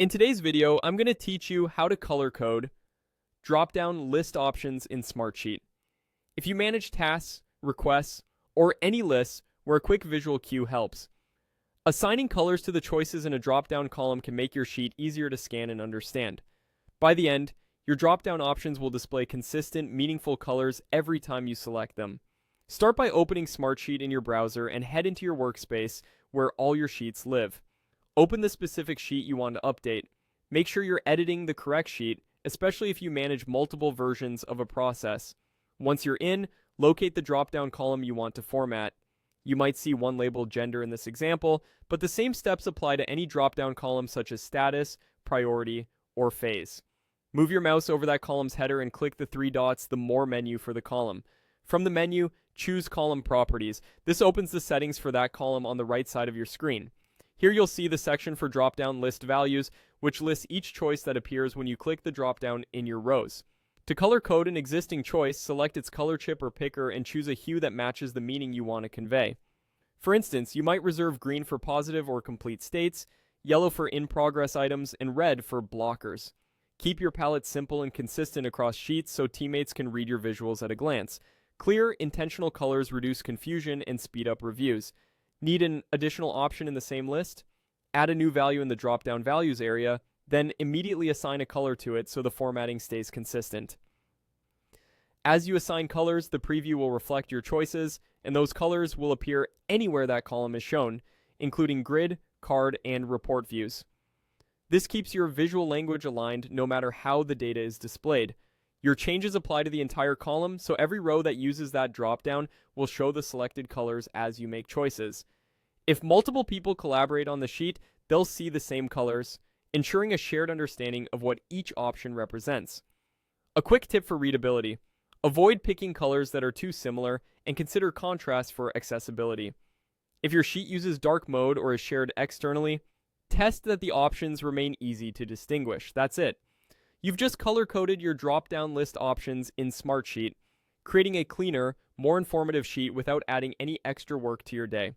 In today's video, I'm going to teach you how to color code drop-down list options in Smartsheet. If you manage tasks, requests, or any lists where a quick visual cue helps, assigning colors to the choices in a drop-down column can make your sheet easier to scan and understand. By the end, your drop-down options will display consistent, meaningful colors every time you select them. Start by opening Smartsheet in your browser and head into your workspace where all your sheets live. Open the specific sheet you want to update. Make sure you're editing the correct sheet, especially if you manage multiple versions of a process. Once you're in, locate the drop-down column you want to format. You might see one labeled gender in this example, but the same steps apply to any drop-down column such as status, priority, or phase. Move your mouse over that column's header and click the three dots, the More menu for the column. From the menu, choose Column Properties. This opens the settings for that column on the right side of your screen. Here you'll see the section for drop-down list values, which lists each choice that appears when you click the drop-down in your rows. To color code an existing choice, select its color chip or picker and choose a hue that matches the meaning you want to convey. For instance, you might reserve green for positive or complete states, yellow for in-progress items, and red for blockers. Keep your palette simple and consistent across sheets so teammates can read your visuals at a glance. Clear, intentional colors reduce confusion and speed up reviews. Need an additional option in the same list? Add a new value in the drop-down values area, then immediately assign a color to it so the formatting stays consistent. As you assign colors, the preview will reflect your choices, and those colors will appear anywhere that column is shown, including grid, card, and report views. This keeps your visual language aligned no matter how the data is displayed. Your changes apply to the entire column, so every row that uses that drop-down will show the selected colors as you make choices. If multiple people collaborate on the sheet, they'll see the same colors, ensuring a shared understanding of what each option represents. A quick tip for readability: avoid picking colors that are too similar and consider contrast for accessibility. If your sheet uses dark mode or is shared externally, test that the options remain easy to distinguish. That's it. You've just color-coded your drop-down list options in Smartsheet, creating a cleaner, more informative sheet without adding any extra work to your day.